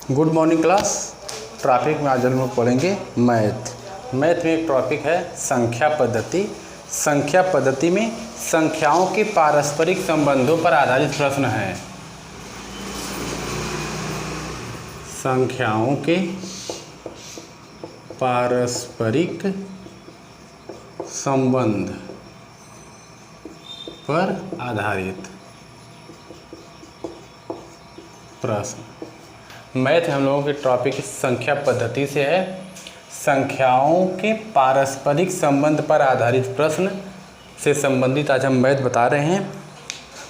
Good morning class. Topic में आज हम लोग पढ़ेंगे मैथ में एक टॉपिक है संख्या पद्धति। संख्या पद्धति में संख्याओं के पारस्परिक संबंधों पर आधारित प्रश्न है। संख्याओं के पारस्परिक संबंध पर आधारित प्रश्न। मैथ हम लोगों के टॉपिक संख्या पद्धति से है। संख्याओं के पारस्परिक संबंध पर आधारित प्रश्न से संबंधित आज हम मैथ बता रहे हैं।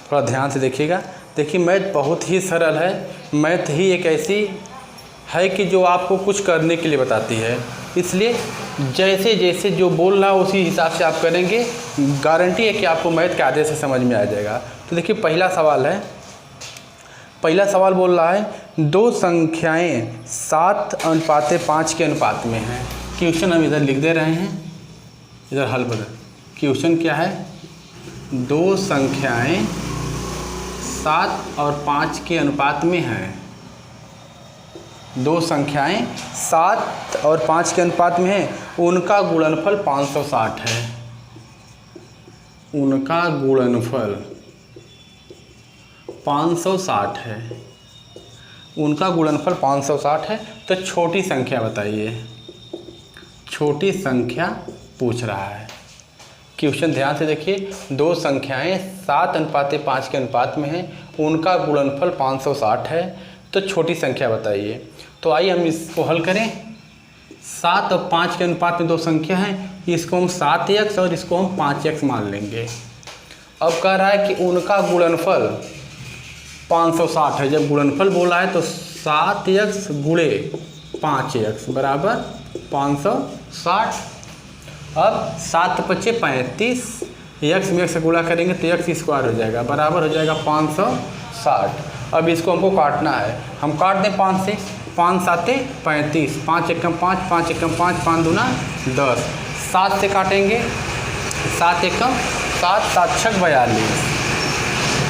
थोड़ा ध्यान से देखिएगा। देखिए, मैथ बहुत ही सरल है। मैथ ही एक ऐसी है कि जो आपको कुछ करने के लिए बताती है, इसलिए जैसे जैसे जो बोल रहा है उसी हिसाब से आप करेंगे। गारंटी है कि आपको मैथ के आधे से समझ में आ जाएगा। तो देखिए, पहला सवाल बोल रहा है दो संख्याएं 7:5 के अनुपात में हैं। क्वेश्चन हम इधर लिख दे रहे हैं, इधर हल बदल। क्वेश्चन क्या है? दो संख्याएं 7 और 5 के अनुपात में हैं। दो संख्याएं 7 और 5 के अनुपात में हैं, उनका गुणनफल 560 है। उनका गुणनफल 560 है। उनका गुणनफल 560 है। तो छोटी संख्या बताइए। छोटी संख्या पूछ रहा है। क्वेश्चन ध्यान से देखिए। दो संख्याएं 7:5 के अनुपात में हैं, उनका गुणनफल 560 है। तो छोटी संख्या बताइए। तो आइए हम इसको हल करें। 7 और 5 के अनुपात में दो संख्या हैं, इसको हम 7x और इसको हम 5x मान लेंगे। अब कह रहा है कि उनका गुणनफल 560 है। जब गुणनफल बोला है तो 7x गुणे 5x बराबर 560। अब 7×5 = 35, x में x से गुणा करेंगे तो x स्क्वायर हो जाएगा, बराबर हो जाएगा 560। अब इसको हमको काटना है। हम काट दें 5 से। 5 7 35, 5 एकम 5, 5 एकम 5, 5 दूना 10। 7 से काटेंगे, 7 एकम 7, 7 छक 42।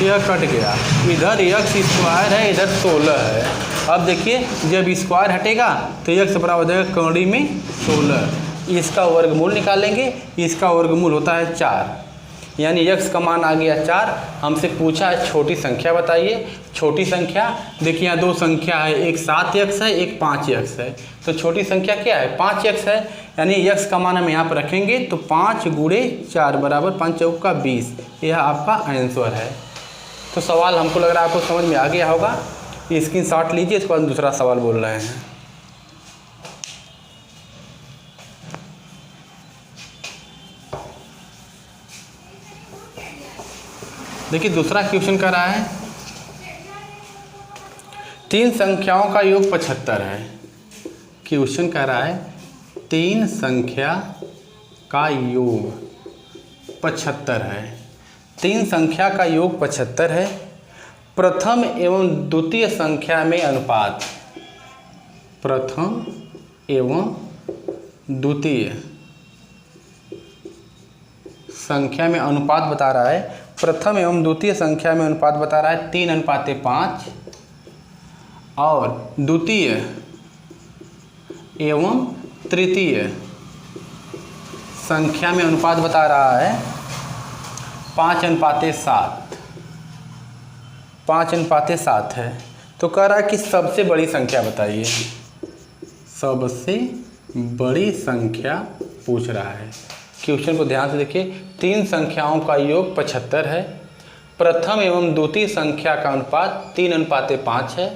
यह कट गया। इधर x स्क्वायर है, इधर 16 है। अब देखिए, जब स्क्वायर हटेगा तो x बराबर हो जाएगा कौड़ी में 16। इसका वर्गमूल निकालेंगे। इसका वर्गमूल होता है 4, यानी x का मान आ गया 4। हमसे पूछा है छोटी संख्या बताइए। छोटी संख्या देखिए, यहाँ दो संख्या है, एक 7x है, एक 5x है। तो छोटी संख्या क्या है? 5x है, यानी x का मान हम यहाँ पर रखेंगे तो 5 गुणे 4 बराबर 5 चौक का 20। यह आपका आंसर है। तो सवाल हमको लग रहा है आपको समझ में आ गया होगा। स्क्रीनशॉट लीजिए। इसके बाद दूसरा सवाल बोल रहे हैं। देखिए, दूसरा क्वेश्चन कर रहा है तीन संख्याओं का योग 75 है। क्वेश्चन कह रहा है तीन संख्या का योग 75 है। तीन संख्या का योग 75 है। प्रथम एवं द्वितीय संख्या में अनुपात। प्रथम एवं द्वितीय संख्या में अनुपात बता रहा है। प्रथम एवं द्वितीय संख्या में अनुपात बता रहा है 3:5 और द्वितीय एवं तृतीय संख्या में अनुपात बता रहा है 5:7। 5:7 है। तो कह रहा है कि सबसे बड़ी संख्या बताइए। सबसे बड़ी संख्या पूछ रहा है। क्वेश्चन को ध्यान से देखिए। तीन संख्याओं का योग 75 है। प्रथम एवं द्वितीय संख्या का अनुपात 3:5 है।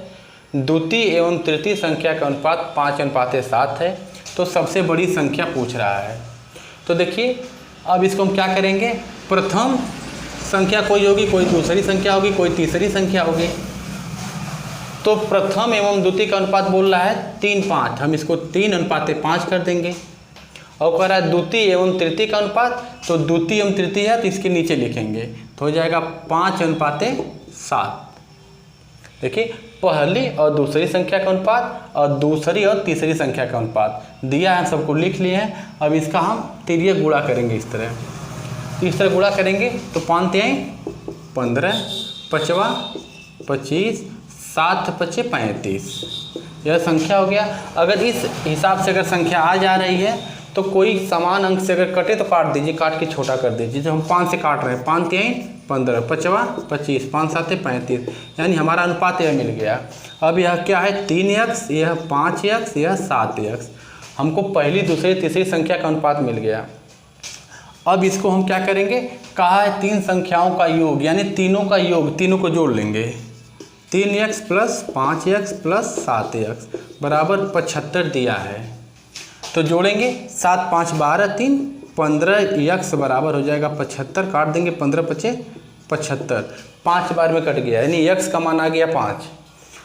द्वितीय एवं तृतीय संख्या का अनुपात 5:7 है। तो सबसे बड़ी संख्या पूछ रहा है। तो देखिए, अब इसको हम क्या करेंगे? प्रथम संख्या कोई होगी, कोई दूसरी संख्या होगी, कोई तीसरी संख्या होगी। तो प्रथम एवं द्वितीय का अनुपात बोल रहा है 3:5, हम इसको 3:5 कर देंगे। और कह रहा है द्वितीय एवं तृतीय का अनुपात, तो द्वितीय एवं तृतीय है तो इसके नीचे लिखेंगे तो हो जाएगा 5:7। देखिए, पहली और दूसरी संख्या का अनुपात और दूसरी और तीसरी संख्या का अनुपात दिया है, सबको लिख लिए हैं। अब इसका हम तिर्यक गुणा करेंगे। इस तरह गुणा करेंगे तो 5 × 3 = 15, 5 × 25 7 पचे 35, यह संख्या हो गया। अगर इस हिसाब से अगर संख्या आ जा रही है तो कोई समान अंक से अगर कटे तो काट दीजिए, काट के छोटा कर दीजिए। जो हम 5 से काट रहे हैं, 5 3 15, 5 25, 5 7 35, यानी हमारा अनुपात यह मिल गया। अब यह क्या है, 3x, यह 5x, यह 7x। हमको पहली दूसरी तीसरी संख्या का अनुपात मिल गया। अब इसको हम क्या करेंगे, कहा है 3 संख्याओं का योग, यानी तीनों का योग, तीनों को जोड़ लेंगे। 3x plus 5x plus 7x बराबर 75 दिया है, तो जोड़ेंगे 7 5 12 3 15x बराबर हो जाएगा 75, काट देंगे 15 पचे 75, 5 बार में कट गया, यानी x का मान आ गया 5।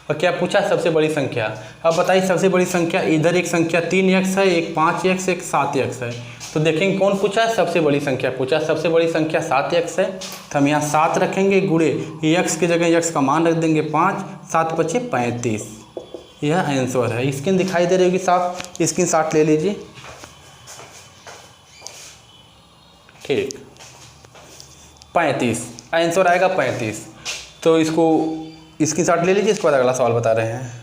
और क्या पूछा, सबसे बड़ी संख्या। अब बताइए सबसे बड़ी संख्या, इधर एक संख्या 3x है, एक 5x, एक 7x है, तो देखेंगे कौन पूछा है, सबसे बड़ी संख्या पूछा। सबसे बड़ी संख्या 7x है, तो हम यहाँ 7 रखेंगे, गुणे x की जगह x का मान रख देंगे 5, 7 पचे 35, यह आंसर है। स्क्रीन दिखाई दे रही होगी साफ, स्क्रीन शॉट ले लीजिए। ठीक, 35 आंसर आएगा 35। तो इसको स्क्रीन शॉट ले लीजिए। इसके बाद अगला सवाल बता रहे हैं।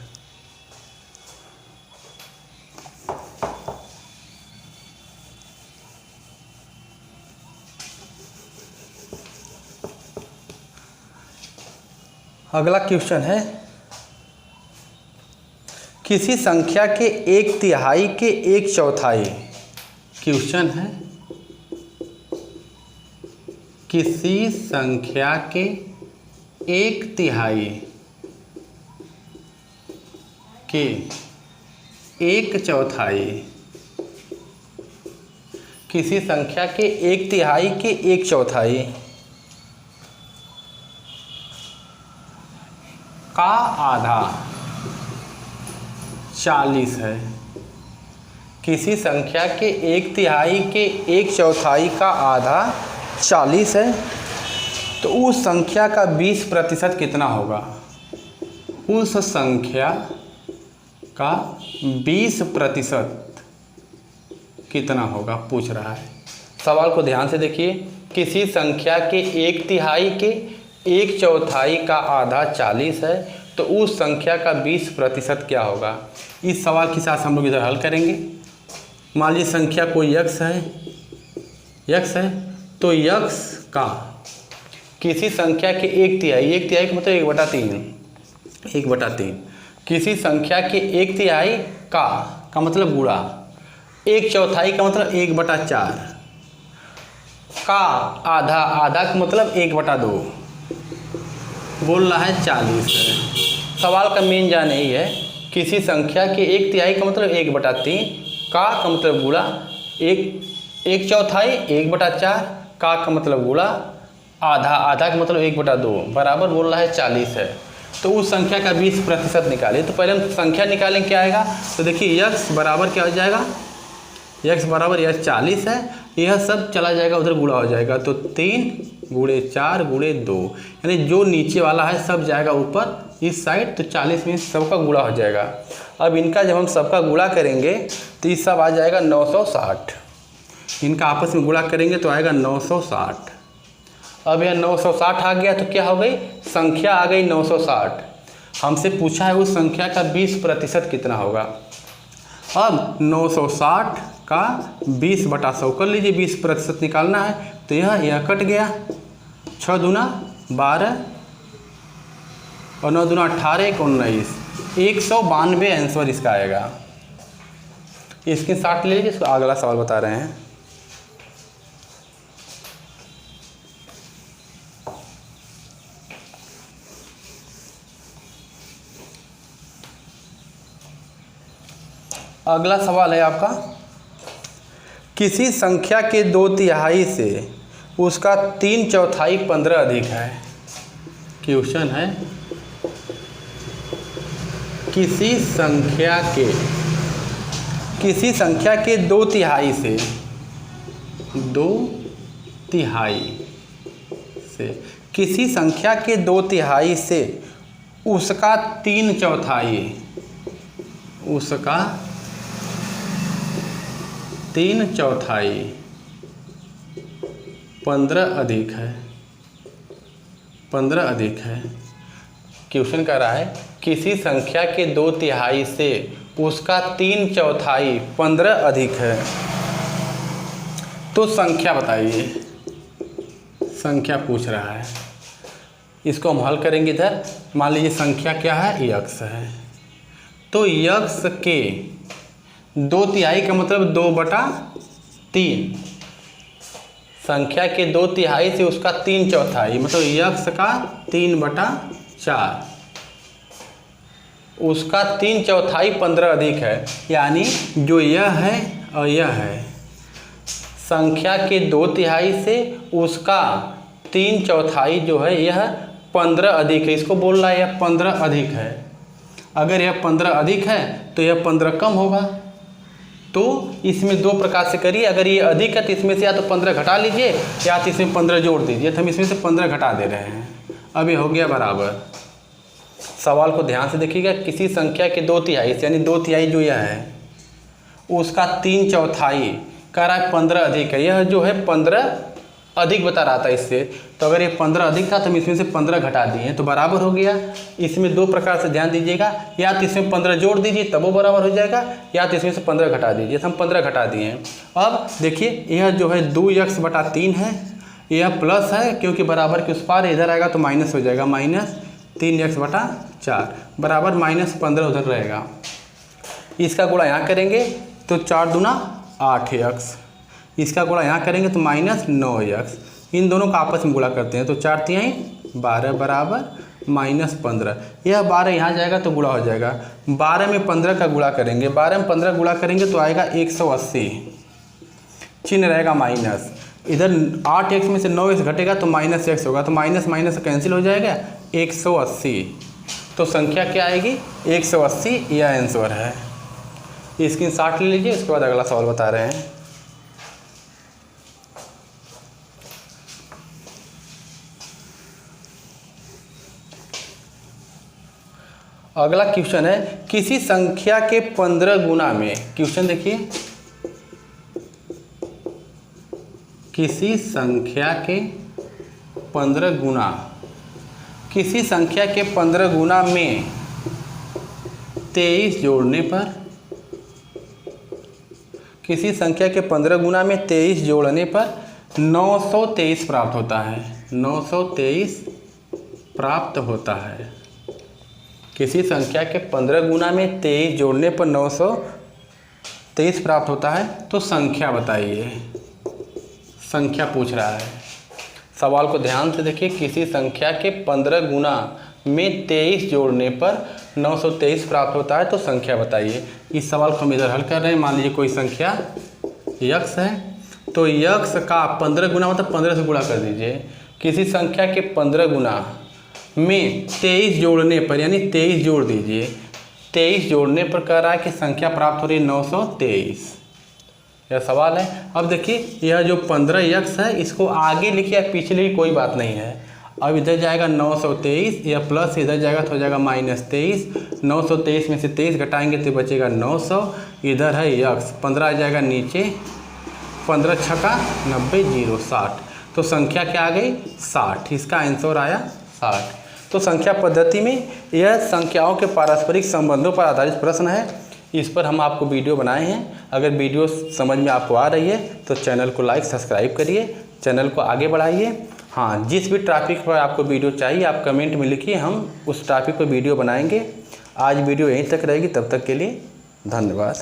अगला क्वेश्चन है, किसी संख्या के 1/3 के 1/4। क्वेश्चन है, किसी संख्या के 1/3 के 1/4, किसी संख्या के 1/3 के 1/4 का आधा 40 है। किसी संख्या के 1/3 के 1/4 का आधा 40 है, तो उस संख्या का 20% कितना होगा। उस संख्या का 20% कितना होगा पूछ रहा है। सवाल को ध्यान से देखिए। किसी संख्या के 1/3 के 1/4 का आधा 40 है, तो उस संख्या का 20% क्या होगा। इस सवाल के साथ हम लोग इधर हल करेंगे। मान लीजिए संख्या कोई x है, तो x का किसी संख्या के 1/3, 1/3 का मतलब 1/3, 1/3, किसी संख्या के 1/3 का मतलब गुणा, 1/4 का मतलब 1/4, का आधा, आधा का मतलब 1/2, बोल रहा है 40 है। सवाल का मेन जान यही है, किसी संख्या के 1/3 का मतलब 1/3, का मतलब गुणा, 1/4, 1/4, का मतलब गुणा, आधा, आधा का मतलब 1/2 बराबर बोल रहा है 40 है। तो उस संख्या का 20% निकालिए। तो पहले हम संख्या निकालें, क्या आएगा, तो देखिए x बराबर क्या हो जाएगा, x बराबर यह 40 है, यह सब चला जाएगा उधर, गुणा हो जाएगा, तो 3 गुणे 4 गुणे 2, यानी जो नीचे वाला है सब जाएगा ऊपर इस साइड, तो 40 में सबका गुणा हो जाएगा। अब इनका जब हम सबका गुणा करेंगे तो ये सब आ जाएगा 960, इनका आपस में गुणा करेंगे तो आएगा 960। अब यह 960 आ गया, तो क्या हो गई, संख्या आ गई 960। हमसे पूछा है उस संख्या का 20% कितना होगा। अब 960 का 20/100 कर लीजिए, 20% निकालना है, तो यह कट गया, 6 दूना 12 और 9 दूना 18, 1 19, 192 आंसर इसका आएगा। इसके साथ ले लीजिए। इसको अगला सवाल बता रहे हैं। अगला सवाल है आपका, किसी संख्या के 2/3 से उसका 3/4 15 अधिक है। क्वेश्चन है, किसी संख्या के 2/3 से 2/3 से किसी संख्या के 2/3 से उसका 3/4, उसका 3/4 15 अधिक है, 15 अधिक है। क्वेश्चन कह रहा है किसी संख्या के 2/3 से उसका 3/4 15 अधिक है तो संख्या बताइए। संख्या पूछ रहा है, इसको हम हल करेंगे। इधर मान लीजिए संख्या क्या है, यक्स है, तो यक्स के 2/3 का मतलब 2/3। संख्या के 2/3 से उसका 3/4 मतलब यक्स का 3/4, उसका 3/4 15 अधिक है, यानी जो यह है और यह है, संख्या के 2/3 से उसका 3/4 जो है यह 15 अधिक है। इसको बोल रहा है यह 15 अधिक है। अगर यह 15 अधिक है तो यह 15 कम होगा। तो इसमें दो प्रकार से करिए, अगर ये अधिक है तो इसमें से या तो 15 घटा लीजिए या तो इसमें 15 जोड़ दीजिए। तो हम इसमें से 15 घटा दे रहे हैं। अब ये हो गया बराबर। सवाल को ध्यान से देखिएगा, किसी संख्या के 2/3 यानी 2/3 जो यह है उसका 3/4 कह रहा है 15 अधिक है। यह जो है 15 अधिक बता रहा था इससे, तो अगर ये 15 अधिक था तो हम इसमें से 15 घटा दिए तो बराबर हो गया। इसमें दो प्रकार से ध्यान दीजिएगा, या तो इसमें 15 जोड़ दीजिए तब वो बराबर हो जाएगा, या तो इसमें से 15 घटा दीजिए। तो हम 15 घटा दिए हैं। अब देखिए यह जो है 2x/3 है, यह प्लस है क्योंकि बराबर के उस पार इधर आएगा तो माइनस हो जाएगा, -3x/4 बराबर -15 उधर रहेगा। इसका गुणा यहाँ करेंगे तो 4 दूना 8x, इसका गुणा यहाँ करेंगे तो -9x। इन दोनों का आपस में गुणा करते हैं तो 4×3 12 बराबर -15। यह 12 यहाँ जाएगा तो गुणा हो जाएगा। 12 में 15 का गुणा करेंगे, 12 में 15 गुणा करेंगे तो आएगा 180, चिन्ह रहेगा माइनस। इधर 8x में से 9x घटेगा तो -x होगा, तो माइनस माइनस कैंसिल हो जाएगा, 180। तो संख्या क्या आएगी, 180। यह आंसर है। स्क्रीनशॉट ले लीजिए, उसके बाद अगला सवाल बता रहे हैं। अगला क्वेश्चन है किसी संख्या के 15 गुना में, क्वेश्चन देखिए, किसी संख्या के 15 गुना, किसी संख्या के 15 गुना में 23 जोड़ने पर, किसी संख्या के 15 गुना में 23 जोड़ने पर 923 प्राप्त होता है। 923 प्राप्त होता है। किसी संख्या के 15 गुना में 23 जोड़ने पर 923 प्राप्त होता है तो संख्या बताइए। संख्या पूछ रहा है। सवाल को ध्यान से देखिए, किसी संख्या के 15 गुना में 23 जोड़ने पर 923 प्राप्त होता है तो संख्या बताइए। इस सवाल को हम इधर हल कर रहे हैं। मान लीजिए कोई संख्या यक्स है, तो यक्स का 15 गुना मतलब 15 से गुणा कर दीजिए। किसी संख्या के 15 गुना में 23 जोड़ने पर, यानी 23 जोड़ दीजिए। 23 जोड़ने पर कह रहा है कि संख्या प्राप्त हो रही है 923। यह सवाल है। अब देखिए यह जो 15 यक्स है इसको आगे लिखिए या पीछे लिखिए, कोई बात नहीं है। अब इधर जाएगा 923, या प्लस इधर जाएगा तो हो जाएगा -23। 923 में से 23 घटाएंगे तो बचेगा 900। इधर है यक्स, 15 आ जाएगा नीचे, 15 छक्का 90, 0 60। तो संख्या क्या आ गई, 60। इसका आंसर आया 60। तो संख्या पद्धति में यह संख्याओं के पारस्परिक संबंधों पर आधारित प्रश्न है। इस पर हम आपको वीडियो बनाए हैं। अगर वीडियो समझ में आपको आ रही है तो चैनल को लाइक सब्सक्राइब करिए, चैनल को आगे बढ़ाइए। हाँ, जिस भी टॉपिक पर आपको वीडियो चाहिए आप कमेंट में लिखिए, हम उस टॉपिक पर वीडियो बनाएंगे। आज वीडियो यहीं तक रहेगी, तब तक के लिए धन्यवाद।